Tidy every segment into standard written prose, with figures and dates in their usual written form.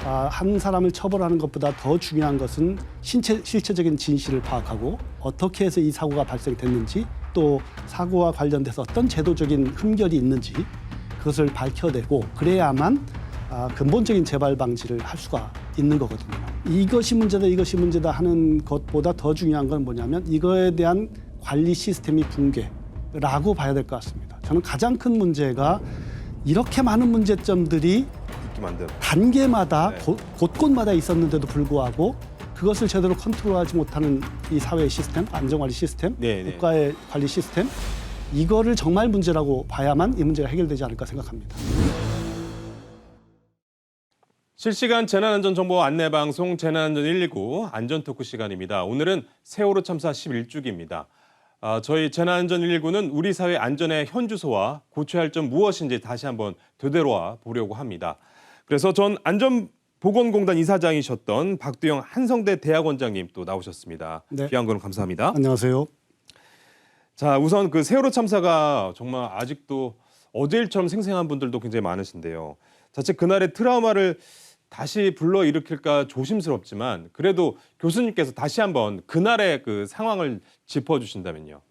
한 사람을 처벌하는 것보다 더 중요한 것은 실체적인 진실을 파악하고 어떻게 해서 이 사고가 발생됐는지 또 사고와 관련돼서 어떤 제도적인 흠결이 있는지 그것을 밝혀내고 그래야만 근본적인 재발 방지를 할 수가 있는 거거든요. 이것이 문제다 하는 것보다 더 중요한 건 뭐냐면 이거에 대한 관리 시스템이 붕괴라고 봐야 될 것 같습니다. 저는 가장 큰 문제가 이렇게 많은 문제점들이 단계마다 곳곳마다 있었는데도 불구하고 그것을 제대로 컨트롤하지 못하는 이 사회의 시스템, 안전관리 시스템, 국가의 관리 시스템 이거를 정말 문제라고 봐야만 이 문제가 해결되지 않을까 생각합니다. 실시간 재난안전정보 안내방송 재난안전 119 안전토크 시간입니다. 오늘은 세월호 참사 11주기입니다. 저희 재난안전 119는 우리 사회 안전의 현주소와 고쳐야 할 점 무엇인지 다시 한번 되돌아 보려고 합니다. 그래서 전 안전보건공단 이사장이셨던 박두영 한성대 대학원장님 또 나오셨습니다. 네. 귀한 걸음 감사합니다. 안녕하세요. 자, 우선 그 세월호 참사가 정말 아직도 어제 일처럼 생생한 분들도 굉장히 많으신데요. 자칫 그날의 트라우마를 다시 불러일으킬까 조심스럽지만 그래도 교수님께서 다시 한번 그날의 그 상황을 짚어주신다면요.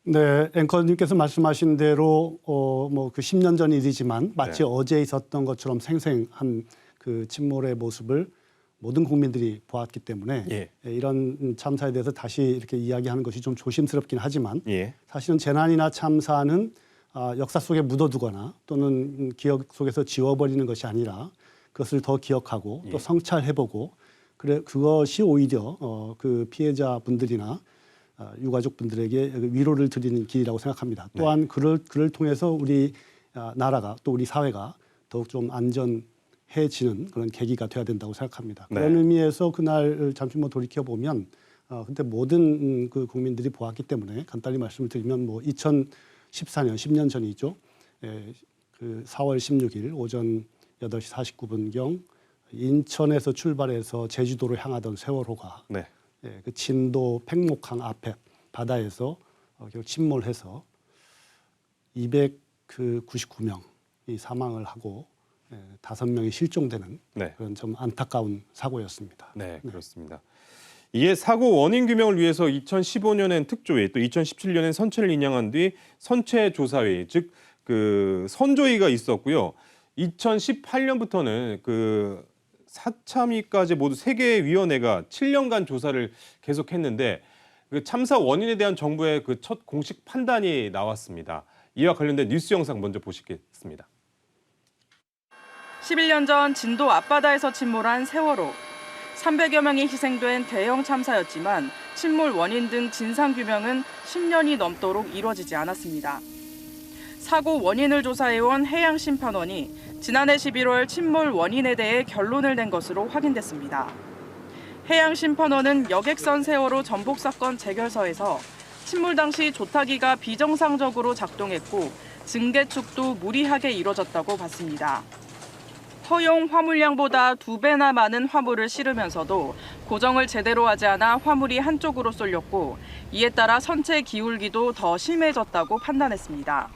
네, 앵커님께서 말씀하신 대로 뭐 그 10년 전 일이지만 마치 어제 있었던 것처럼 생생한 그 침몰의 모습을 모든 국민들이 보았기 때문에 이런 참사에 대해서 다시 이렇게 이야기하는 것이 좀 조심스럽긴 하지만 사실은 재난이나 참사는 역사 속에 묻어두거나 또는 기억 속에서 지워버리는 것이 아니라 그것을 더 기억하고 또 성찰해보고 그것이 오히려 그 피해자분들이나 유가족분들에게 위로를 드리는 길이라고 생각합니다. 또한 그를 통해서 우리 나라가 또 우리 사회가 더욱 좀 안전해지는 그런 계기가 돼야 된다고 생각합니다. 그런 의미에서 그날 잠시 돌이켜보면 그때 모든 그 국민들이 보았기 때문에 간단히 말씀을 드리면 뭐 2014년 10년 전이죠. 그 4월 16일 오전 8시 49분경 인천에서 출발해서 제주도로 향하던 세월호가 그 진도 팽목항 앞에 바다에서 침몰해서 299명이 사망을 하고 5명이 실종되는 그런 좀 안타까운 사고였습니다. 네, 그렇습니다. 이에 사고 원인 규명을 위해서 2015년엔 특조위, 또 2017년엔 선체를 인양한 뒤 선체 조사회, 즉 그 선조위가 있었고요. 2018년부터는 그 사참위까지 모두 3개의 위원회가 7년간 조사를 계속했는데 그 참사 원인에 대한 정부의 그 첫 공식 판단이 나왔습니다. 이와 관련된 뉴스 영상 먼저 보시겠습니다. 11년 전 진도 앞바다에서 침몰한 세월호. 300여 명이 희생된 대형 참사였지만 침몰 원인 등 진상 규명은 10년이 넘도록 이루어지지 않았습니다. 사고 원인을 조사해온 해양심판원이 지난해 11월 침몰 원인에 대해 결론을 낸 것으로 확인됐습니다. 해양심판원은 여객선 세월호 전복 사건 재결서에서 침몰 당시 조타기가 비정상적으로 작동했고 증개축도 무리하게 이뤄졌다고 봤습니다. 허용 화물량보다 2배나 많은 화물을 실으면서도 고정을 제대로 하지 않아 화물이 한쪽으로 쏠렸고 이에 따라 선체 기울기도 더 심해졌다고 판단했습니다.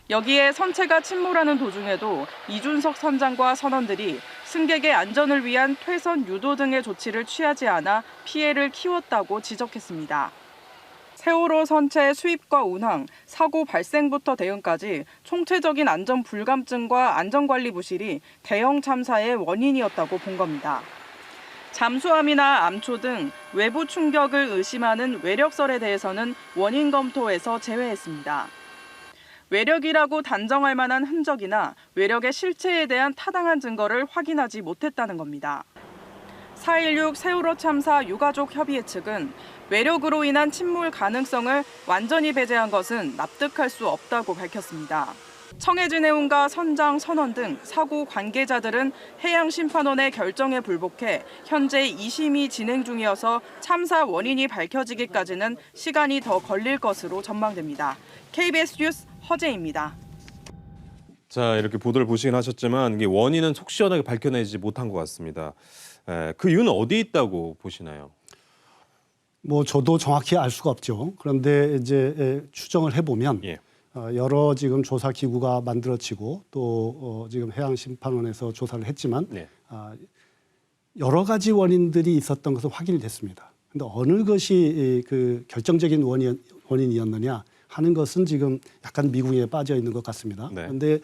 여기에 선체가 침몰하는 도중에도 이준석 선장과 선원들이 승객의 안전을 위한 퇴선 유도 등의 조치를 취하지 않아 피해를 키웠다고 지적했습니다. 세월호 선체 수입과 운항, 사고 발생부터 대응까지 총체적인 안전 불감증과 안전관리 부실이 대형 참사의 원인이었다고 본 겁니다. 잠수함이나 암초 등 외부 충격을 의심하는 외력설에 대해서는 원인 검토에서 제외했습니다. 외력이라고 단정할 만한 흔적이나 외력의 실체에 대한 타당한 증거를 확인하지 못했다는 겁니다. 4.16 세월호 참사 유가족 협의회 측은 외력으로 인한 침몰 가능성을 완전히 배제한 것은 납득할 수 없다고 밝혔습니다. 청해진 해운과 선장, 선원 등 사고 관계자들은 해양심판원의 결정에 불복해 현재 2심이 진행 중이어서 참사 원인이 밝혀지기까지는 시간이 더 걸릴 것으로 전망됩니다. KBS 뉴스 허재입니다. 자, 이렇게 보도를 보시긴 하셨지만 이게 원인은 속 시원하게 밝혀내지 못한 것 같습니다. 그 이유는 어디에 있다고 보시나요? 뭐 저도 정확히 알 수가 없죠. 그런데 이제 추정을 해보면 여러 지금 조사 기구가 만들어지고 또 지금 해양심판원에서 조사를 했지만 네. 여러 가지 원인들이 있었던 것은 확인이 됐습니다. 그런데 어느 것이 그 결정적인 원인이었느냐 하는 것은 지금 약간 미궁에 빠져 있는 것 같습니다. 네. 그런데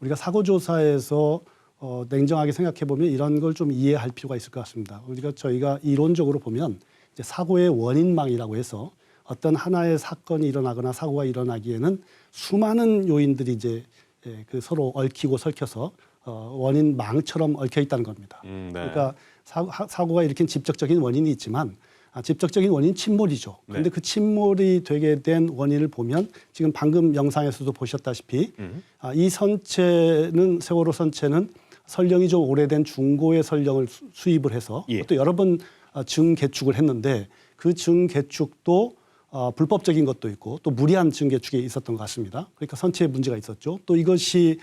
우리가 사고 조사에서 냉정하게 생각해 보면 이런 걸 좀 이해할 필요가 있을 것 같습니다. 저희가 이론적으로 보면 이제 사고의 원인망이라고 해서 어떤 하나의 사건이 일어나거나 사고가 일어나기에는 수많은 요인들이 이제 그 서로 얽히고 설켜서 원인망처럼 얽혀 있다는 겁니다. 네. 그러니까 사고가 일으킨 직접적인 원인이 있지만 직접적인 원인 침몰이죠. 그런데 그 침몰이 되게 된 원인을 보면 지금 방금 영상에서도 보셨다시피 이 선체는 세월호 선체는 설령이 좀 오래된 중고의 설령을 수입을 해서 예. 또 여러 번 증개축을 했는데 그 증개축도 불법적인 것도 있고 또 무리한 증개축이 있었던 것 같습니다. 그러니까 선체에 문제가 있었죠. 또 이것이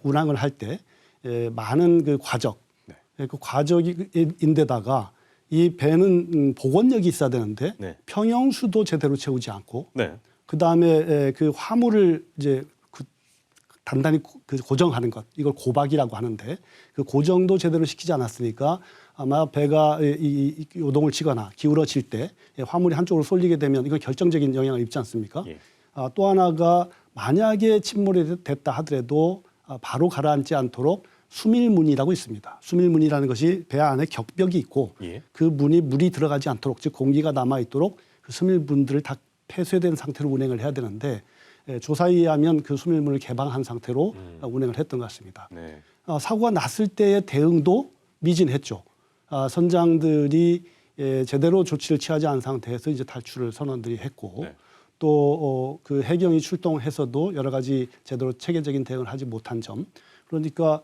운항을 할 때 많은 그 과적, 그 과적인데다가 이 배는 복원력이 있어야 되는데 네. 평형수도 제대로 채우지 않고 네. 그 다음에 그 화물을 이제 단단히 고정하는 것 이걸 고박이라고 하는데 그 고정도 제대로 시키지 않았으니까 아마 배가 이 요동을 치거나 기울어질 때 화물이 한쪽으로 쏠리게 되면 이건 결정적인 영향을 입지 않습니까? 예. 또 하나가 만약에 침몰이 됐다 하더라도 바로 가라앉지 않도록 수밀문이라고 있습니다. 수밀문이라는 것이 배 안에 격벽이 있고 예. 그 문이 물이 들어가지 않도록 즉 공기가 남아 있도록 그 수밀문들을 다 폐쇄된 상태로 운행을 해야 되는데 조사에 의하면 그 수밀문을 개방한 상태로 운행을 했던 것 같습니다. 네. 사고가 났을 때의 대응도 미진했죠. 선장들이 제대로 조치를 취하지 않은 상태에서 이제 탈출을 선원들이 했고 네. 또 그 해경이 출동해서도 여러 가지 제대로 체계적인 대응을 하지 못한 점. 그러니까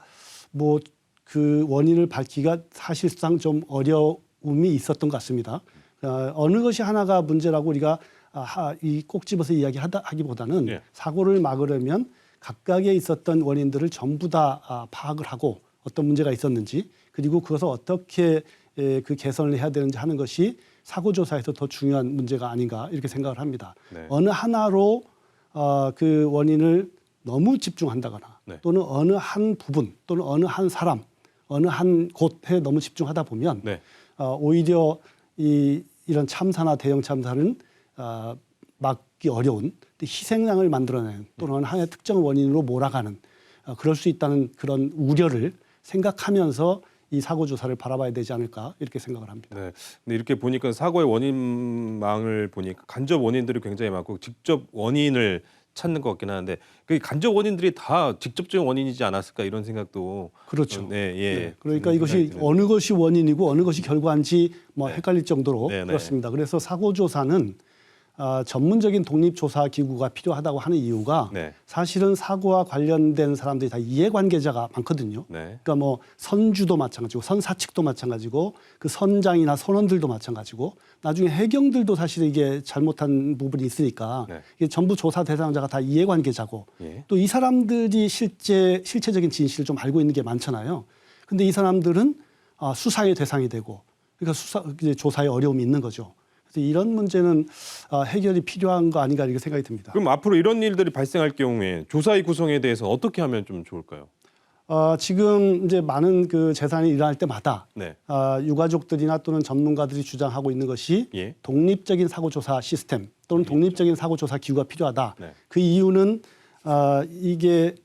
뭐 그 원인을 밝히기가 사실상 좀 어려움이 있었던 것 같습니다. 어느 것이 하나가 문제라고 우리가 이 꼭 집어서 이야기하기보다는 예. 사고를 막으려면 각각에 있었던 원인들을 전부 다 파악을 하고 어떤 문제가 있었는지 그리고 그것을 어떻게 그 개선을 해야 되는지 하는 것이 사고 조사에서 더 중요한 문제가 아닌가 이렇게 생각을 합니다. 네. 어느 하나로 그 원인을 너무 집중한다거나 네. 또는 어느 한 부분 또는 어느 한 사람 어느 한 곳에 너무 집중하다 보면 네. 오히려 이런 참사나 대형 참사는 막기 어려운 희생양을 만들어내는 또는 하나의 특정 원인으로 몰아가는 그럴 수 있다는 그런 우려를 생각하면서 이 사고 조사를 바라봐야 되지 않을까 이렇게 생각을 합니다. 네. 근데 이렇게 보니까 사고의 원인망을 보니까 간접 원인들이 굉장히 많고 직접 원인을 찾는 것 같긴 하는데 그 간접 원인들이 다 직접적인 원인이지 않았을까 이런 생각도 그렇죠. 네, 예. 네. 그러니까 생각이 이것이 드는데. 어느 것이 원인이고 어느 것이 결과인지 뭐 네. 헷갈릴 정도로 네, 네. 그렇습니다. 그래서 사고 조사는 전문적인 독립조사 기구가 필요하다고 하는 이유가 네. 사실은 사고와 관련된 사람들이 다 이해관계자가 많거든요. 네. 그러니까 뭐 선주도 마찬가지고 선사 측도 마찬가지고 그 선장이나 선원들도 마찬가지고 나중에 해경들도 사실 이게 잘못한 부분이 있으니까 네. 이게 전부 조사 대상자가 다 이해관계자고 예. 또 이 사람들이 실체적인 진실을 좀 알고 있는 게 많잖아요. 근데 이 사람들은 수사의 대상이 되고 그러니까 조사에 어려움이 있는 거죠. 그래서 이런 문제는 해결이 필요한 거 아닌가 이렇게 생각이 듭니다. 그럼 앞으로 이런 일들이 발생할 경우에 조사의 구성에 대해서 어떻게 하면 좀 좋을까요? 지금 이제 많은 그 재산이 일어날 때마다 네. 유가족들이나 또는 전문가들이 주장하고 있는 것이 예. 독립적인 사고조사 시스템 또는 독립적인 사고조사 기구가 필요하다. 네. 그 이유는 이게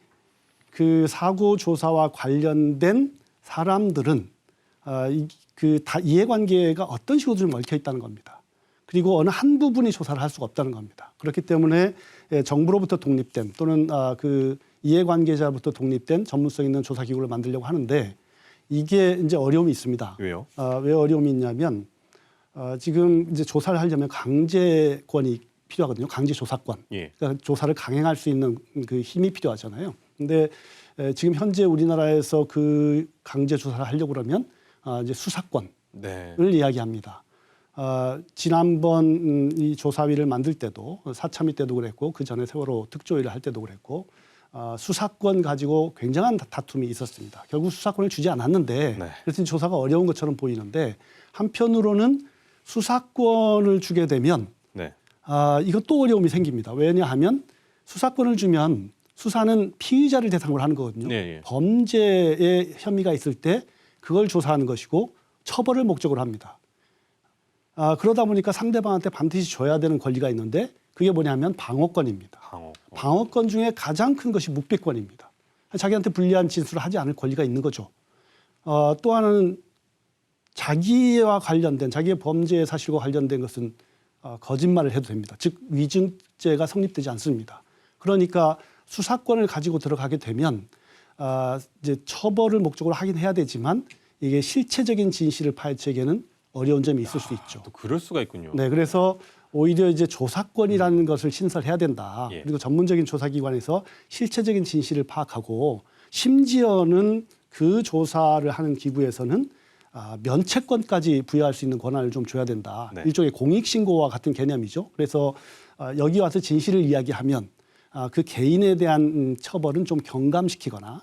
그 사고조사와 관련된 사람들은 다 이해관계가 어떤 식으로 좀 얽혀 있다는 겁니다. 그리고 어느 한 부분이 조사를 할 수가 없다는 겁니다. 그렇기 때문에 정부로부터 독립된 또는 그 이해관계자로부터 독립된 전문성 있는 조사기구를 만들려고 하는데 이게 이제 어려움이 있습니다. 왜요? 왜 어려움이 있냐면 지금 이제 조사를 하려면 강제권이 필요하거든요. 강제조사권. 예. 그러니까 조사를 강행할 수 있는 그 힘이 필요하잖아요. 근데 지금 현재 우리나라에서 그 강제조사를 하려고 그러면 이제 수사권을 네. 이야기합니다. 지난번 이 조사위를 만들 때도 사참위 때도 그랬고 그 전에 세월호 특조위를 할 때도 그랬고 수사권 가지고 굉장한 다툼이 있었습니다. 결국 수사권을 주지 않았는데 네. 그래서 조사가 어려운 것처럼 보이는데 한편으로는 수사권을 주게 되면 네. 이것도 어려움이 생깁니다. 왜냐하면 수사권을 주면 수사는 피의자를 대상으로 하는 거거든요. 네, 예. 범죄의 혐의가 있을 때 그걸 조사하는 것이고 처벌을 목적으로 합니다. 그러다 보니까 상대방한테 반드시 줘야 되는 권리가 있는데 그게 뭐냐면 방어권입니다. 방어권 중에 가장 큰 것이 묵비권입니다. 자기한테 불리한 진술을 하지 않을 권리가 있는 거죠. 또 하나는 자기와 관련된 자기의 범죄 사실과 관련된 것은 거짓말을 해도 됩니다. 즉 위증죄가 성립되지 않습니다. 그러니까 수사권을 가지고 들어가게 되면 이제 처벌을 목적으로 하긴 해야 되지만 이게 실체적인 진실을 파헤치기에는 어려운 점이 있을 수 있죠. 또 그럴 수가 있군요. 네, 그래서 오히려 이제 조사권이라는 것을 신설해야 된다. 예. 그리고 전문적인 조사기관에서 실체적인 진실을 파악하고 심지어는 그 조사를 하는 기구에서는 면책권까지 부여할 수 있는 권한을 좀 줘야 된다. 네. 일종의 공익신고와 같은 개념이죠. 그래서 여기 와서 진실을 이야기하면 그 개인에 대한 처벌은 좀 경감시키거나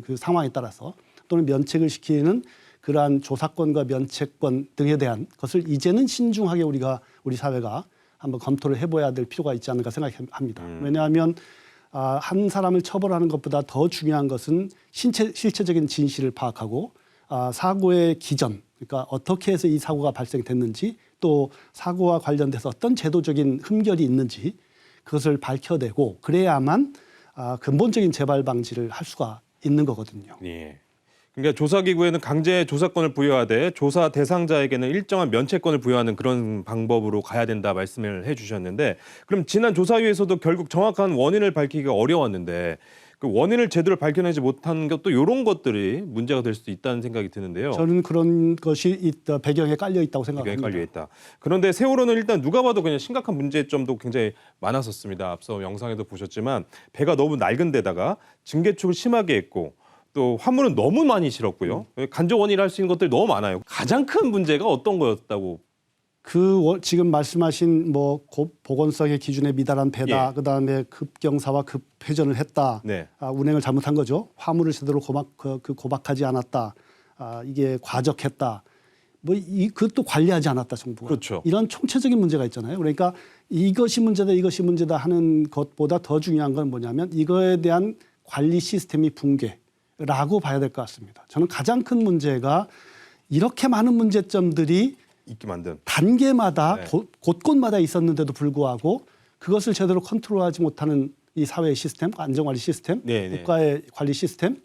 그 상황에 따라서 또는 면책을 시키는 그러한 조사권과 면책권 등에 대한 것을 이제는 신중하게 우리 사회가 한번 검토를 해봐야 될 필요가 있지 않을까 생각합니다. 왜냐하면 한 사람을 처벌하는 것보다 더 중요한 것은 실체적인 진실을 파악하고 사고의 기전, 그러니까 어떻게 해서 이 사고가 발생됐는지 또 사고와 관련돼서 어떤 제도적인 흠결이 있는지 그것을 밝혀내고 그래야만 근본적인 재발 방지를 할 수가 있는 거거든요. 예. 그러니까 조사기구에는 강제 조사권을 부여하되 조사 대상자에게는 일정한 면책권을 부여하는 그런 방법으로 가야 된다 말씀을 해주셨는데 그럼 지난 조사위에서도 결국 정확한 원인을 밝히기가 어려웠는데 그 원인을 제대로 밝혀내지 못한 것도 이런 것들이 문제가 될 수도 있다는 생각이 드는데요. 저는 그런 것이 배경에 깔려 있다고 생각합니다. 깔려 있다. 그런데 세월호는 일단 누가 봐도 그냥 심각한 문제점도 굉장히 많았었습니다. 앞서 영상에도 보셨지만 배가 너무 낡은 데다가 증개축을 심하게 했고 또 화물은 너무 많이 실었고요. 간접 원인을 할 수 있는 것들이 너무 많아요. 가장 큰 문제가 어떤 거였다고? 지금 말씀하신 보건성의 기준에 미달한 배다. 예. 그다음에 급경사와 급회전을 했다. 네. 운행을 잘못한 거죠. 화물을 제대로 고박하지 않았다. 이게 과적했다. 그것도 관리하지 않았다 정부가. 그렇죠. 이런 총체적인 문제가 있잖아요. 그러니까 이것이 문제다 하는 것보다 더 중요한 건 뭐냐면 이거에 대한 관리 시스템이 붕괴라고 봐야 될 것 같습니다. 저는 가장 큰 문제가 이렇게 많은 문제점들이 있게 만든. 단계마다 네. 곳곳마다 있었는데도 불구하고 그것을 제대로 컨트롤하지 못하는 이 사회의 시스템, 안전관리 시스템, 네, 네. 국가의 관리 시스템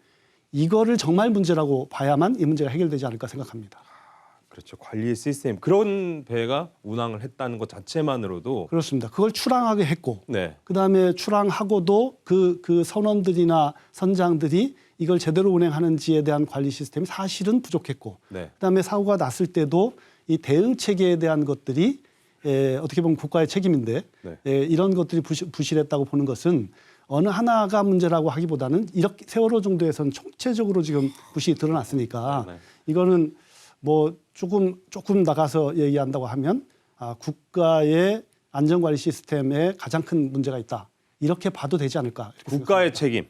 이거를 정말 문제라고 봐야만 이 문제가 해결되지 않을까 생각합니다. 그렇죠. 관리 시스템. 그런 배가 운항을 했다는 것 자체만으로도 그렇습니다. 그걸 출항하게 했고 네. 그다음에 출항하고도 그 선원들이나 선장들이 이걸 제대로 운행하는지에 대한 관리 시스템이 사실은 부족했고 네. 그다음에 사고가 났을 때도 이 대응 체계에 대한 것들이 어떻게 보면 국가의 책임인데 네. 이런 것들이 부실했다고 보는 것은 어느 하나가 문제라고 하기보다는 이렇게 세월호 정도에서는 총체적으로 지금 부실이 드러났으니까 네. 이거는 조금 나가서 얘기한다고 하면 국가의 안전관리 시스템에 가장 큰 문제가 있다. 이렇게 봐도 되지 않을까. 국가의 책임.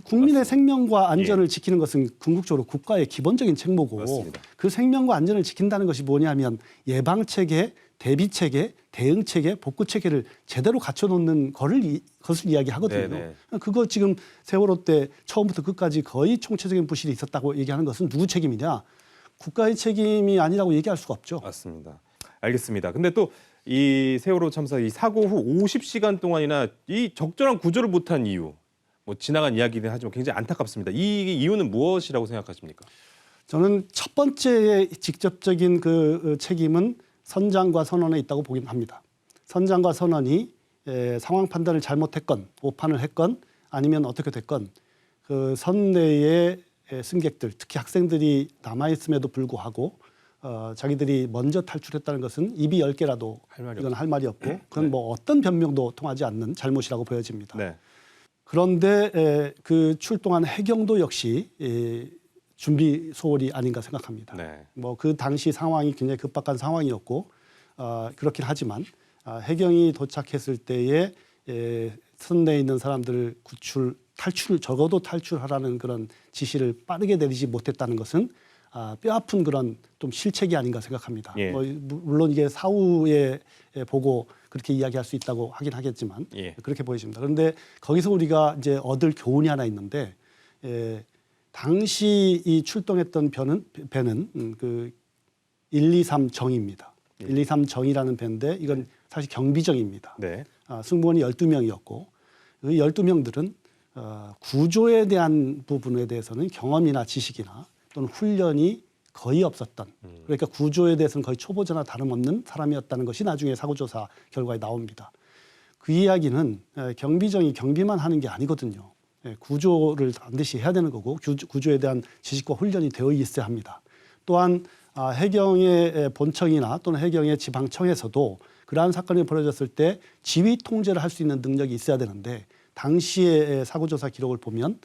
국민의 생명과 안전을 지키는 것은 궁극적으로 국가의 기본적인 책무고 맞습니다. 그 생명과 안전을 지킨다는 것이 뭐냐면 예방 체계, 대비 체계, 대응 체계, 복구 체계를 제대로 갖춰놓는 것을 이야기하거든요. 네네. 그거 지금 세월호 때 처음부터 끝까지 거의 총체적인 부실이 있었다고 얘기하는 것은 누구 책임이냐? 국가의 책임이 아니라고 얘기할 수가 없죠. 맞습니다. 알겠습니다. 근데 또 이 세월호 참사 이 사고 후 50시간 동안이나 이 적절한 구조를 못한 이유, 지나간 이야기는 하지만 굉장히 안타깝습니다. 이 이유는 무엇이라고 생각하십니까? 저는 첫 번째의 직접적인 그 책임은 선장과 선원에 있다고 보긴 합니다. 선장과 선원이 상황 판단을 잘못했건 오판을 했건 아니면 어떻게 됐건 그 선내의 승객들 특히 학생들이 남아있음에도 불구하고 자기들이 먼저 탈출했다는 것은 입이 10개라도 이건 할 말이 없고 그건 어떤 변명도 통하지 않는 잘못이라고 보여집니다. 네. 그런데 그 출동한 해경도 역시 준비 소홀이 아닌가 생각합니다. 네. 그 당시 상황이 굉장히 급박한 상황이었고 그렇긴 하지만 해경이 도착했을 때에 선내에 있는 사람들을 적어도 탈출하라는 그런 지시를 빠르게 내리지 못했다는 것은 뼈아픈 그런 좀 실책이 아닌가 생각합니다. 예. 뭐 물론 이게 사후에 보고 그렇게 이야기할 수 있다고 하긴 하겠지만 예. 그렇게 보여집니다. 그런데 거기서 우리가 이제 얻을 교훈이 하나 있는데 당시 이 출동했던 배는 그 123 정입니다. 예. 123 정이라는 배인데 이건 사실 경비정입니다. 네. 승무원이 12명이었고 그 12명들은 구조에 대한 부분에 대해서는 경험이나 지식이나 또는 훈련이 거의 없었던 그러니까 구조에 대해서는 거의 초보자나 다름없는 사람이었다는 것이 나중에 사고조사 결과에 나옵니다. 그 이야기는 경비정이 경비만 하는 게 아니거든요. 구조를 반드시 해야 되는 거고 구조에 대한 지식과 훈련이 되어 있어야 합니다. 또한 해경의 본청이나 또는 해경의 지방청에서도 그러한 사건이 벌어졌을 때 지휘 통제를 할 수 있는 능력이 있어야 되는데 당시의 사고조사 기록을 보면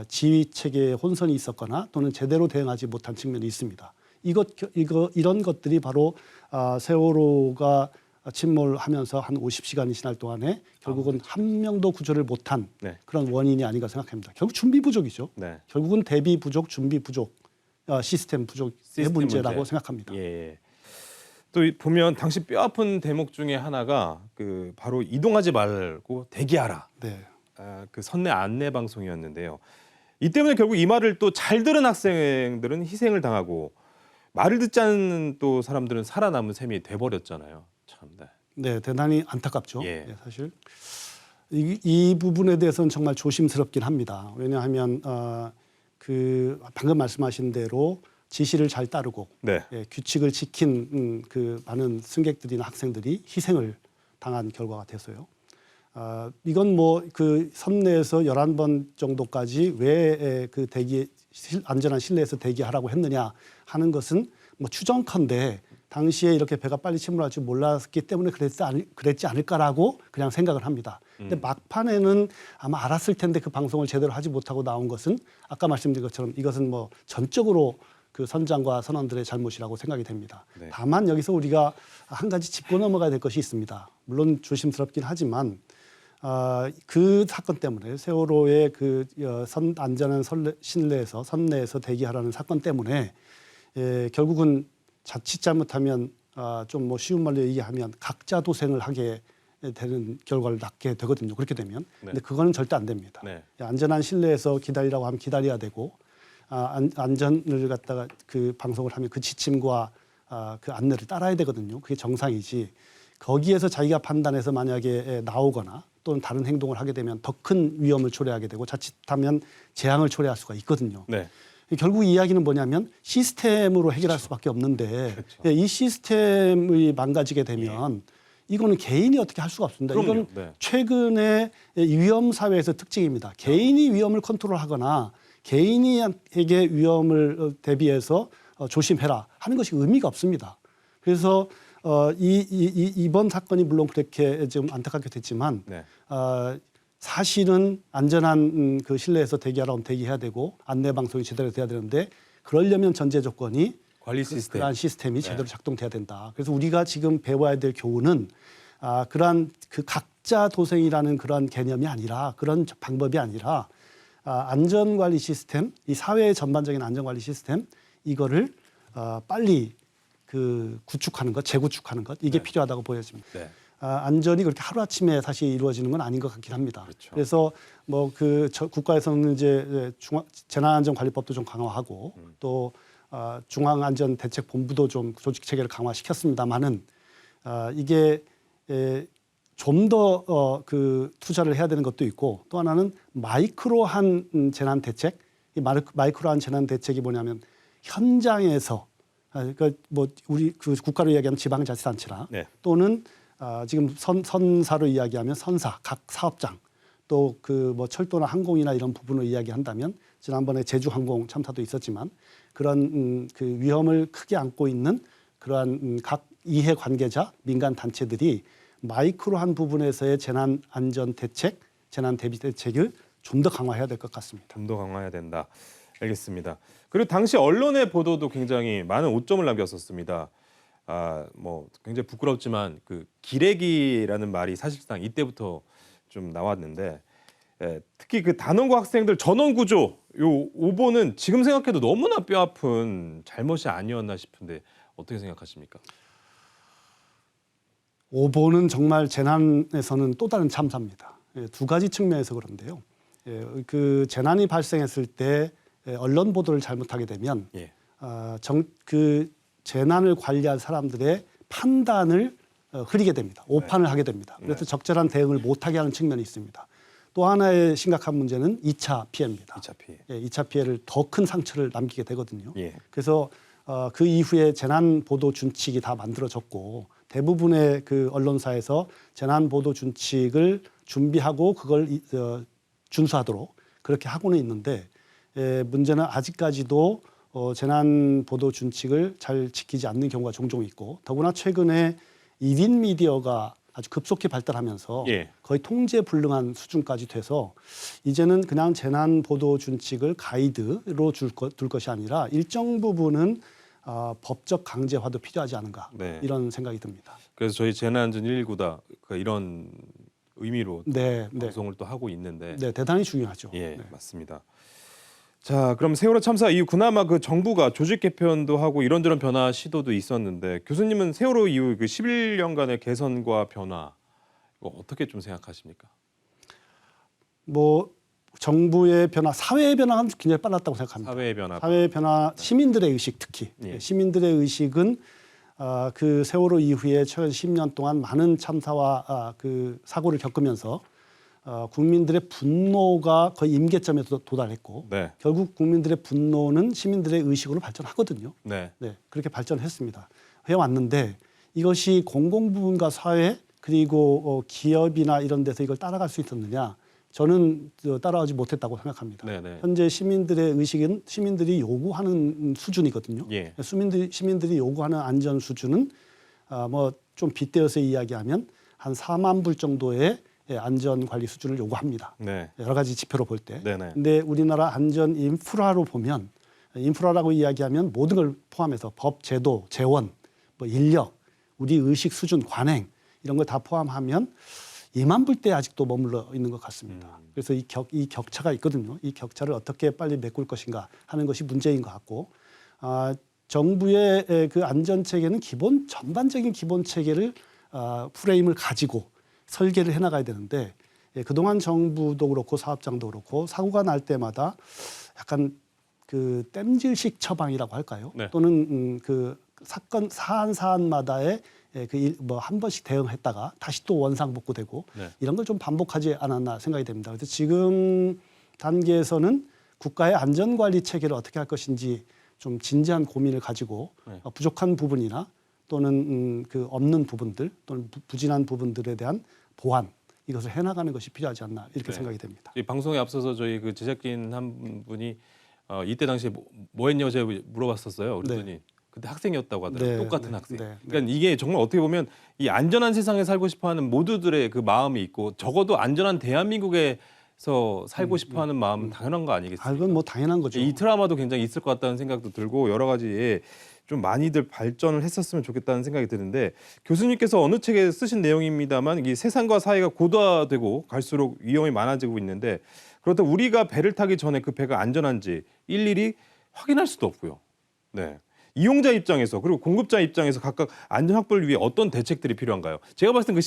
지휘 체계에 혼선이 있었거나 또는 제대로 대응하지 못한 측면이 있습니다. 이런 것들이 바로 세월호가 침몰하면서 한 50시간이 지날 동안에 결국은 한 명도 구조를 못한 네. 그런 원인이 아닌가 생각합니다. 결국 준비 부족이죠. 네. 결국은 대비 부족, 준비 부족, 시스템 부족의 시스템 문제라고 문제. 생각합니다. 예. 또 보면 당시 뼈아픈 대목 중에 하나가 그 바로 이동하지 말고 대기하라. 네. 그 선내 안내 방송이었는데요. 이 때문에 결국 이 말을 또 잘 들은 학생들은 희생을 당하고 말을 듣지 않는 또 사람들은 살아남은 셈이 돼버렸잖아요. 참. 네. 네, 대단히 안타깝죠. 예. 네, 사실 이 부분에 대해서는 정말 조심스럽긴 합니다. 왜냐하면 그 방금 말씀하신 대로 지시를 잘 따르고 네. 규칙을 지킨 그 많은 승객들이나 학생들이 희생을 당한 결과가 돼서요. 이건 뭐 그 선내에서 11번 정도까지 왜 그 안전한 실내에서 대기하라고 했느냐 하는 것은 뭐 추정컨대 당시에 이렇게 배가 빨리 침몰할 줄 몰랐기 때문에 그랬지 않을까라고 그냥 생각을 합니다. 근데 막판에는 아마 알았을 텐데 그 방송을 제대로 하지 못하고 나온 것은 아까 말씀드린 것처럼 이것은 뭐 전적으로 그 선장과 선원들의 잘못이라고 생각이 됩니다. 네. 다만 여기서 우리가 한 가지 짚고 넘어가야 될 것이 있습니다. 물론 조심스럽긴 하지만 그 사건 때문에 세월호의 그 안전한 실내에서 선내에서 대기하라는 사건 때문에 결국은 자칫 잘못하면 좀 뭐 쉬운 말로 얘기하면 각자 도생을 하게 되는 결과를 낳게 되거든요. 그렇게 되면. 네. 근데 그거는 절대 안 됩니다. 네. 안전한 실내에서 기다리라고 하면 기다려야 되고 안전을 갖다가 그 방송을 하면 그 지침과 그 안내를 따라야 되거든요. 그게 정상이지. 거기에서 자기가 판단해서 만약에 나오거나 또는 다른 행동을 하게 되면 더 큰 위험을 초래하게 되고 자칫하면 재앙을 초래할 수가 있거든요. 네. 결국 이 이야기는 뭐냐면 시스템으로 해결할 수밖에 없는데 그렇죠. 이 시스템이 망가지게 되면 이거는 개인이 어떻게 할 수가 없습니다. 그럼요. 이건 네. 최근의 위험 사회에서 특징입니다. 개인이 위험을 컨트롤하거나 개인에게 위험을 대비해서 조심해라 하는 것이 의미가 없습니다. 그래서 이번 사건이 물론 그렇게 좀 안타깝게 됐지만 네. 사실은 안전한 그 실내에서 대기하라면 대기해야 되고 안내 방송이 제대로 돼야 되는데 그러려면 전제 조건이 관리 시스템. 그러한 시스템이 제대로 작동돼야 된다. 그래서 우리가 지금 배워야 될 교훈은 그러한 그 각자 도생이라는 그런 개념이 아니라 그런 방법이 아니라 안전관리 시스템, 이 사회의 전반적인 안전관리 시스템 이거를 빨리 그 구축하는 것, 재구축하는 것 이게 네. 필요하다고 보여집니다. 네. 안전이 그렇게 하루아침에 사실 이루어지는 건 아닌 것 같긴 합니다. 그렇죠. 그래서 뭐 그 국가에서는 이제 재난안전관리법도 좀 강화하고 또 중앙안전대책본부도 좀 조직 체계를 강화시켰습니다만은 이게 좀 더 그 투자를 해야 되는 것도 있고 또 하나는 마이크로한 재난 대책, 이 마이크로한 재난 대책이 뭐냐면 현장에서 그러니까 뭐 우리 그 국가로 이야기하면 지방자치단체나 네. 또는 지금 선사로 이야기하면 선사 각 사업장 또 그 뭐 철도나 항공이나 이런 부분을 이야기한다면 지난번에 제주항공 참사도 있었지만 그런 그 위험을 크게 안고 있는 그러한 각 이해 관계자 민간 단체들이 마이크로한 부분에서의 재난 안전 대책, 재난 대비 대책을 좀 더 강화해야 될 것 같습니다. 좀 더 강화해야 된다. 알겠습니다. 그리고 당시 언론의 보도도 굉장히 많은 오점을 남겼었습니다. 뭐 굉장히 부끄럽지만 그 기레기라는 말이 사실상 이때부터 좀 나왔는데 예, 특히 그 단원고 학생들 전원 구조 요 오보는 지금 생각해도 너무나 뼈아픈 잘못이 아니었나 싶은데 어떻게 생각하십니까? 오보는 정말 재난에서는 또 다른 참사입니다. 예, 두 가지 측면에서 그런데요. 예, 그 재난이 발생했을 때 언론 보도를 잘못하게 되면 예. 그 재난을 관리할 사람들의 판단을 흐리게 됩니다. 오판을 하게 됩니다. 그래서 적절한 대응을 못하게 하는 측면이 있습니다. 또 하나의 심각한 문제는 2차 피해입니다. 2차 피해. 예, 2차 피해를 더 큰 상처를 남기게 되거든요. 예. 그래서 그 이후에 재난 보도 준칙이 다 만들어졌고 대부분의 그 언론사에서 재난 보도 준칙을 준비하고 그걸 준수하도록 그렇게 하고는 있는데 문제는 아직까지도 재난 보도 준칙을 잘 지키지 않는 경우가 종종 있고 더구나 최근에 1인 미디어가 아주 급속히 발달하면서 예. 거의 통제 불능한 수준까지 돼서 이제는 그냥 재난 보도 준칙을 가이드로 둘 것이 아니라 일정 부분은 법적 강제화도 필요하지 않은가 네. 이런 생각이 듭니다. 그래서 저희 재난안전 119다 이런 의미로 네, 네, 방송을 또 하고 있는데 네, 대단히 중요하죠. 예, 네. 맞습니다. 자, 그럼 세월호 참사 이후 그나마 그 정부가 조직 개편도 하고 이런저런 변화 시도도 있었는데 교수님은 세월호 이후 그 11년간의 개선과 변화 이거 어떻게 좀 생각하십니까? 뭐 정부의 변화, 사회의 변화는 굉장히 빨랐다고 생각합니다. 사회의 변화. 사회의 변화, 시민들의 의식 특히 예. 시민들의 의식은 그 세월호 이후에 최근 10년 동안 많은 참사와 그 사고를 겪으면서 국민들의 분노가 거의 임계점에 도달했고 네. 결국 국민들의 분노는 시민들의 의식으로 발전하거든요. 네. 네, 그렇게 발전했습니다. 해왔는데 이것이 공공부문과 사회 그리고 기업이나 이런 데서 이걸 따라갈 수 있었느냐? 저는 따라가지 못했다고 생각합니다. 네, 네. 현재 시민들의 의식은 시민들이 요구하는 수준이거든요. 예. 시민들이 요구하는 안전 수준은 뭐 좀 빗대어서 이야기하면 한 4만 불 정도의 안전 관리 수준을 요구합니다. 네. 여러 가지 지표로 볼 때. 네, 네. 근데 우리나라 안전 인프라로 보면 인프라라고 이야기하면 모든 걸 포함해서 법, 제도, 재원, 뭐 인력, 우리 의식 수준, 관행 이런 걸 다 포함하면 2만 불대에 아직도 머물러 있는 것 같습니다. 그래서 이 격차가 있거든요. 이 격차를 어떻게 빨리 메꿀 것인가 하는 것이 문제인 것 같고 정부의 그 안전 체계는 전반적인 기본 체계를 프레임을 가지고 설계를 해나가야 되는데 그동안 정부도 그렇고 사업장도 그렇고 사고가 날 때마다 약간 그 땜질식 처방이라고 할까요? 네. 또는 그 사안마다의 뭐 한 번씩 대응했다가 다시 또 원상복구되고 네. 이런 걸 좀 반복하지 않았나 생각이 됩니다. 그래서 지금 단계에서는 국가의 안전관리 체계를 어떻게 할 것인지 좀 진지한 고민을 가지고 네. 부족한 부분이나 또는 그 없는 부분들 또는 부진한 부분들에 대한 보완 이것을 해나가는 것이 필요하지 않나 이렇게 네. 생각이 됩니다. 이 방송에 앞서서 저희 그 제작진 한 분이 이때 당시에 뭐 했냐고 제가 물어봤었어요. 그랬더니 그때 학생이었다고 하더라고요. 네, 똑같은 네, 학생. 네, 네. 그러니까 이게 정말 어떻게 보면 이 안전한 세상에 살고 싶어하는 모두들의 그 마음이 있고 적어도 안전한 대한민국에서 살고 싶어하는 마음은 당연한 거 아니겠습니까? 그건 뭐 당연한 거죠. 이 트라우마도 굉장히 있을 것 같다는 생각도 들고 여러 가지 좀 많이들 발전을 했었으면 좋겠다는 생각이 드는데 교수님께서 어느 책에 쓰신 내용입니다만 이 세상과 사회가 고도화되고 갈수록 위험이 많아지고 있는데 그렇다고 우리가 배를 타기 전에 그 배가 안전한지 일일이 확인할 수도 없고요. 네. 이용자 입장에서 그리고 공급자 입장에서 각각 안전 확보를 위해 어떤 대책들이 필요한가요? 제가 봤을 때 그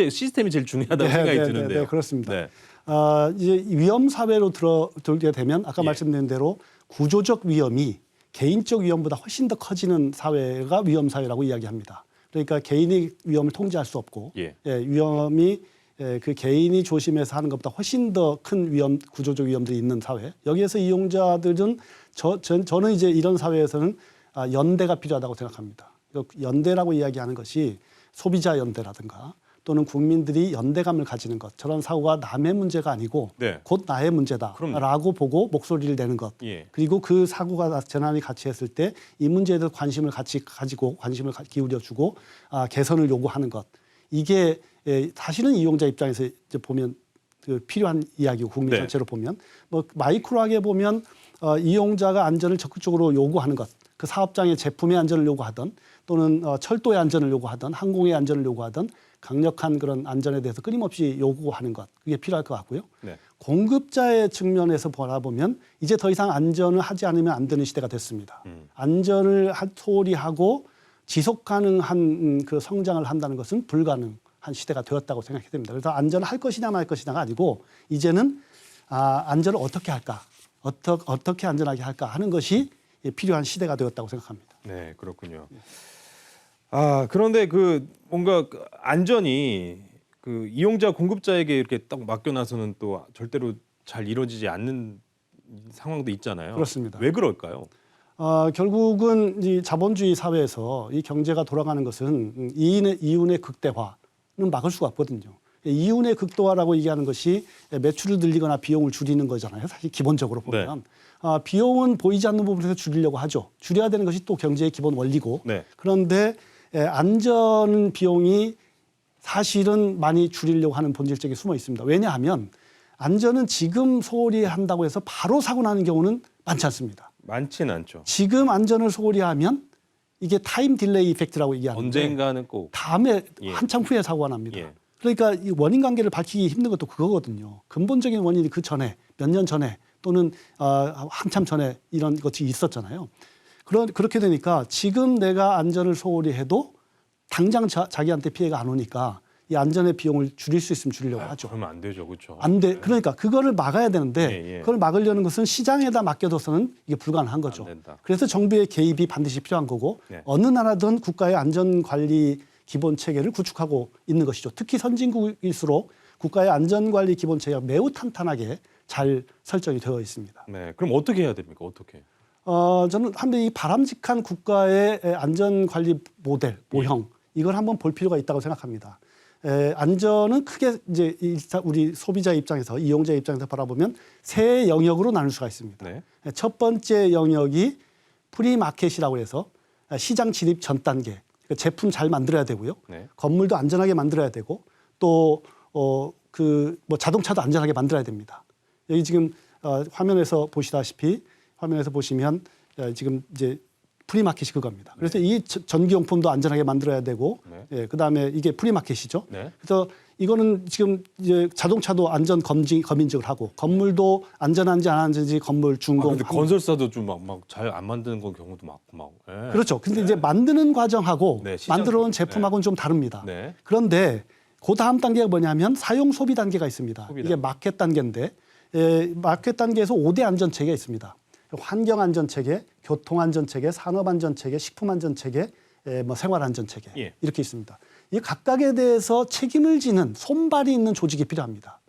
시스템이 제일 중요하다고 생각이 드는데요. 네, 그렇습니다. 네. 이제 위험 사회로 들게 되면 아까 말씀드린 대로 구조적 위험이 개인적 위험보다 훨씬 더 커지는 사회가 위험 사회라고 이야기합니다. 그러니까 개인의 위험을 통제할 수 없고 위험이 그 개인이 조심해서 하는 것보다 훨씬 더 큰 위험, 구조적 위험들이 있는 사회. 여기에서 이용자들은 저는 이제 이런 사회에서는 연대가 필요하다고 생각합니다. 연대라고 이야기하는 것이 소비자 연대라든가 또는 국민들이 연대감을 가지는 것. 저런 사고가 남의 문제가 아니고 네. 곧 나의 문제다라고 보고 목소리를 내는 것. 예. 그리고 그 사고가 재난이 같이 했을 때 이 문제에 대해서 관심을 같이 가지고 관심을 기울여주고 개선을 요구하는 것. 이게 사실은 이용자 입장에서 이제 보면 그 필요한 이야기고 국민 전체로 보면 뭐 마이크로하게 보면 이용자가 안전을 적극적으로 요구하는 것. 그 사업장의 제품의 안전을 요구하던 또는 철도의 안전을 요구하던 항공의 안전을 요구하던 강력한 그런 안전에 대해서 끊임없이 요구하는 것 그게 필요할 것 같고요. 네. 공급자의 측면에서 바라보면 이제 더 이상 안전을 하지 않으면 안 되는 시대가 됐습니다. 안전을 소홀히 하고 지속 가능한 그 성장을 한다는 것은 불가능한 시대가 되었다고 생각이 됩니다. 그래서 안전을 할 것이냐 말 것이냐가 아니고 이제는 안전을 어떻게 할까, 어떻게 안전하게 할까 하는 것이 필요한 시대가 되었다고 생각합니다. 네, 그렇군요. 그런데 그 뭔가 그 안전이 그 이용자 공급자에게 이렇게 딱 맡겨놔서는 또 절대로 잘 이루어지지 않는 상황도 있잖아요. 그렇습니다. 왜 그럴까요? 결국은 이 자본주의 사회에서 이 경제가 돌아가는 것은 이윤의 극대화는 막을 수가 없거든요. 이윤의 극대화라고 얘기하는 것이 매출을 늘리거나 비용을 줄이는 거잖아요. 사실 기본적으로 보면. 비용은 보이지 않는 부분에서 줄이려고 하죠. 줄여야 되는 것이 또 경제의 기본 원리고. 네. 그런데 안전 비용이 사실은 많이 줄이려고 하는 본질적이 숨어 있습니다. 왜냐하면 안전은 지금 소홀히 한다고 해서 바로 사고 나는 경우는 많지 않습니다. 많지는 않죠. 지금 안전을 소홀히 하면 이게 타임 딜레이 이펙트라고 얘기하는데 언젠가는 꼭 다음에 예. 한참 후에 사고가 납니다. 예. 그러니까 이 원인 관계를 밝히기 힘든 것도 그거거든요. 근본적인 원인이 그 전에 몇 년 전에 또는 한참 전에 이런 것이 있었잖아요. 그렇게 되니까 지금 내가 안전을 소홀히 해도 당장 자기한테 피해가 안 오니까 이 안전의 비용을 줄일 수 있으면 줄이려고 하죠. 그러면 안 되죠, 그렇죠? 안 돼. 그러니까 그거를 막아야 되는데 예, 예. 그걸 막으려는 것은 시장에다 맡겨둬서는 이게 불가능한 거죠. 안 된다. 그래서 정부의 개입이 반드시 필요한 거고 네. 어느 나라든 국가의 안전관리 기본 체계를 구축하고 있는 것이죠. 특히 선진국일수록 국가의 안전관리 기본 체계가 매우 탄탄하게 잘 설정이 되어 있습니다. 네, 그럼 어떻게 해야 됩니까? 어떻게? 저는 한번 이 바람직한 국가의 안전관리 모델, 모형 이걸 한번 볼 필요가 있다고 생각합니다. 안전은 크게 이제 우리 소비자 입장에서 이용자 입장에서 바라보면 세 영역으로 나눌 수가 있습니다. 네. 첫 번째 영역이 프리마켓이라고 해서 시장 진입 전 단계. 그러니까 제품 잘 만들어야 되고요. 네. 건물도 안전하게 만들어야 되고 또 뭐 자동차도 안전하게 만들어야 됩니다. 여기 지금 화면에서 보시다시피 화면에서 보시면 지금 이제 프리마켓이 그겁니다. 그래서 이 전기용품도 안전하게 만들어야 되고, 네. 그다음에 이게 프리마켓이죠. 네. 그래서 이거는 지금 이제 자동차도 안전 검인증을 하고, 건물도 안전한지 안 안전한지 건물 준공. 근데 건설사도 좀 막 잘 안 만드는 건 경우도 많고 막. 예. 그렇죠. 근데 이제 만드는 과정하고 네, 시장 만들어온 쪽. 제품하고는 좀 다릅니다. 네. 그런데 그 다음 단계가 뭐냐면 사용 소비 단계가 있습니다. 소비 이게 마켓 단계인데 마켓 단계에서 5대 안전 체계가 있습니다. 환경 안전 체계, 교통 안전 체계, 산업 안전 체계, 식품 안전 체계, 뭐 생활 안전 체계 예. 이렇게 있습니다. 이 각각에 대해서 책임을 지는 손발이 있는 조직이 필요합니다.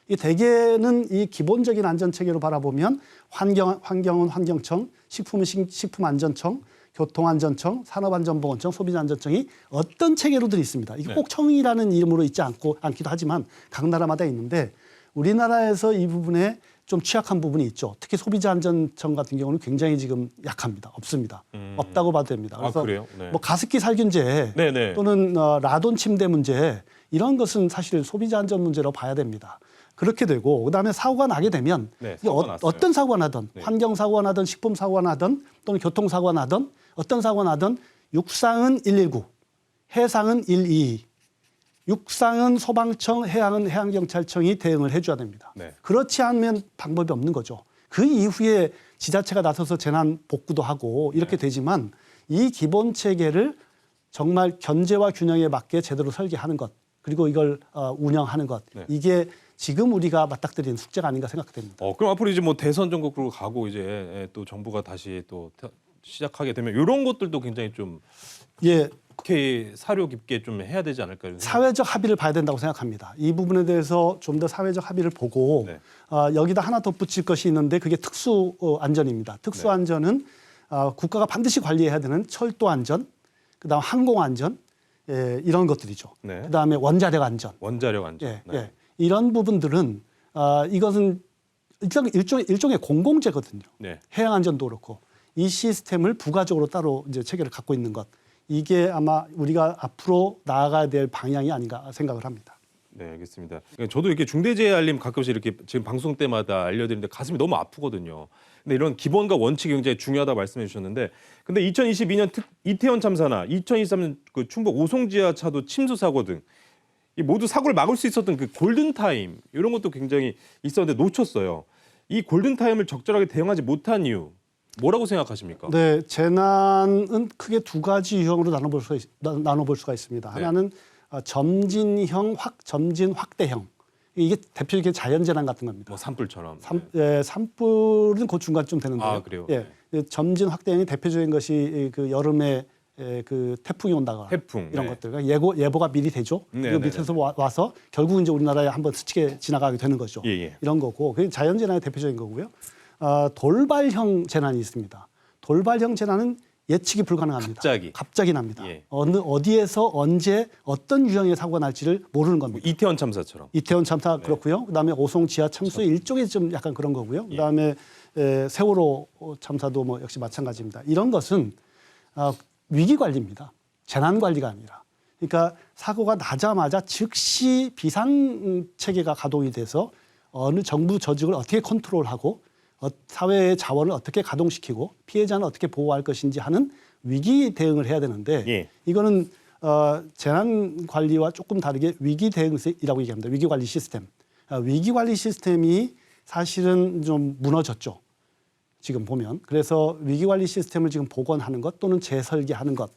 이 대개는 이 기본적인 안전 체계로 바라보면 환경은 환경청, 식품은 식품안전청, 교통안전청, 산업안전보건청, 소비자안전청이 어떤 체계로들 있습니다. 이게 네. 꼭 청이라는 이름으로 있지 않기도 하지만 각 나라마다 있는데 우리나라에서 이 부분에 좀 취약한 부분이 있죠. 특히 소비자안전청 같은 경우는 굉장히 지금 약합니다. 없습니다. 없다고 봐도 됩니다. 그래서 그래요? 네. 뭐 가습기 살균제 네네. 또는 라돈 침대 문제 이런 것은 사실 소비자안전 문제로 봐야 됩니다. 그렇게 되고 그다음에 사고가 나게 되면 네, 이게 사고가 났어요. 어떤 사고가 나든 네. 환경사고가 나든 식품사고가 나든 또는 교통사고가 나든 어떤 사고가 나든 육상은 119, 해상은 122, 육상은 소방청, 해양은 해양경찰청이 대응을 해줘야 됩니다. 네. 그렇지 않으면 방법이 없는 거죠. 그 이후에 지자체가 나서서 재난 복구도 하고 이렇게 되지만 이 기본 체계를 정말 견제와 균형에 맞게 제대로 설계하는 것 그리고 이걸 운영하는 것 네. 이게 지금 우리가 맞닥뜨리는 숙제가 아닌가 생각됩니다. 그럼 앞으로 이제 뭐 대선 전국으로 가고 이제 또 정부가 다시 또 시작하게 되면 이런 것들도 굉장히 좀 예, 국회 사료 깊게 좀 해야 되지 않을까요? 이런 생각. 사회적 합의를 봐야 된다고 생각합니다. 이 부분에 대해서 좀 더 사회적 합의를 보고 네. 여기다 하나 덧붙일 것이 있는데 그게 특수 안전입니다. 특수 네. 안전은 국가가 반드시 관리해야 되는 철도 안전, 그다음 항공 안전 이런 것들이죠. 네. 그다음에 원자력 안전. 원자력 안전. 예, 네. 예. 이런 부분들은 이것은 일종의 공공재거든요. 네. 해양 안전도 그렇고 이 시스템을 부가적으로 따로 이제 체계를 갖고 있는 것 이게 아마 우리가 앞으로 나아가야 될 방향이 아닌가 생각을 합니다. 네, 알겠습니다. 저도 이렇게 중대재해 알림 가끔씩 이렇게 지금 방송 때마다 알려드리는데 가슴이 너무 아프거든요. 근데 이런 기본과 원칙이 굉장히 중요하다 말씀해 주셨는데, 근데 2022년 이태원 참사나 2023년 그 충북 오송지하차도 침수 사고 등 이 모두 사고를 막을 수 있었던 그 골든 타임 이런 것도 굉장히 있었는데 놓쳤어요. 이 골든 타임을 적절하게 대응하지 못한 이유 뭐라고 생각하십니까? 네, 재난은 크게 두 가지 유형으로 나눠볼 수가 있습니다. 네. 하나는 점진 확대형. 이게 대표적인 자연재난 같은 겁니다. 뭐 산불처럼. 산불은 그 중간쯤 되는데요. 아, 그래요? 예, 점진 확대형이 대표적인 것이 그 여름에 그 태풍이 온다거나 태풍, 이런 네. 것들. 그러니까 예보가 미리 되죠. 네, 그 네, 밑에서 와서 결국 이제 우리나라에 한번 스치게 지나가게 되는 거죠. 예, 예. 이런 거고, 그게 자연재난의 대표적인 거고요. 돌발형 재난이 있습니다. 돌발형 재난은 예측이 불가능합니다. 갑자기 납니다. 예. 어디에서 언제 어떤 유형의 사고가 날지를 모르는 뭐 겁니다. 이태원 참사처럼. 이태원 참사 그렇고요. 그다음에 오송 지하 참수의 일종의 좀 약간 그런 거고요. 그다음에 세월호 참사도 뭐 역시 마찬가지입니다. 이런 것은 위기 관리입니다. 재난 관리가 아니라. 그러니까 사고가 나자마자 즉시 비상 체계가 가동이 돼서 어느 정부 조직을 어떻게 컨트롤하고 사회의 자원을 어떻게 가동시키고 피해자는 어떻게 보호할 것인지 하는 위기 대응을 해야 되는데 예. 이거는 재난 관리와 조금 다르게 위기 대응이라고 얘기합니다. 위기 관리 시스템. 위기 관리 시스템이 사실은 좀 무너졌죠. 지금 보면. 그래서 위기 관리 시스템을 지금 복원하는 것 또는 재설계하는 것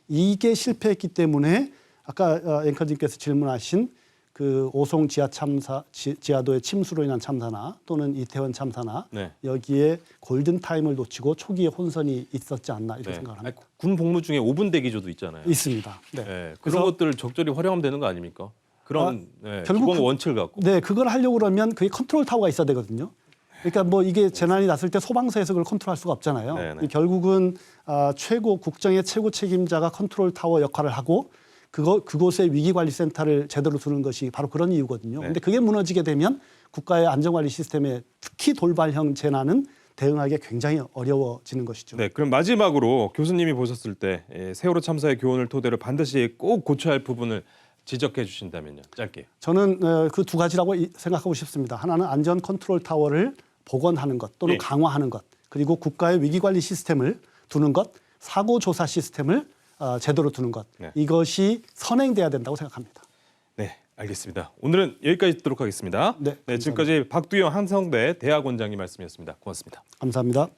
이게 실패했기 때문에 아까 앵커님께서 질문하신 그 오송 지하 참사, 지하도의 침수로 인한 참사나 또는 이태원 참사나 네. 여기에 골든 타임을 놓치고 초기에 혼선이 있었지 않나 이렇게 네. 생각을 합니다. 아니, 군 복무 중에 5분 대기조도 있잖아요. 있습니다. 네. 네, 그런 그래서 것들을 적절히 활용하면 되는 거 아닙니까? 그런 결국 기본 원칙을 갖고. 네, 그걸 하려고 그러면 그게 컨트롤 타워가 있어야 되거든요. 그러니까 뭐 이게 재난이 났을 때 소방서에서 그걸 컨트롤할 수가 없잖아요. 네네. 결국은 국정의 최고 책임자가 컨트롤 타워 역할을 하고 그곳에 위기관리센터를 제대로 두는 것이 바로 그런 이유거든요. 네. 근데 그게 무너지게 되면 국가의 안전관리 시스템에 특히 돌발형 재난은 대응하기 굉장히 어려워지는 것이죠. 네, 그럼 마지막으로 교수님이 보셨을 때 세월호 참사의 교훈을 토대로 반드시 꼭 고쳐야 할 부분을 지적해 주신다면요. 짧게. 저는 그 두 가지라고 생각하고 싶습니다. 하나는 안전 컨트롤 타워를 복원하는 것 또는 예. 강화하는 것, 그리고 국가의 위기관리 시스템을 두는 것, 사고조사 시스템을 제대로 두는 것. 네. 이것이 선행돼야 된다고 생각합니다. 네, 알겠습니다. 오늘은 여기까지 듣도록 하겠습니다. 네, 감사합니다. 지금까지 박두영 한성대 대학원장님 말씀이었습니다. 고맙습니다. 감사합니다.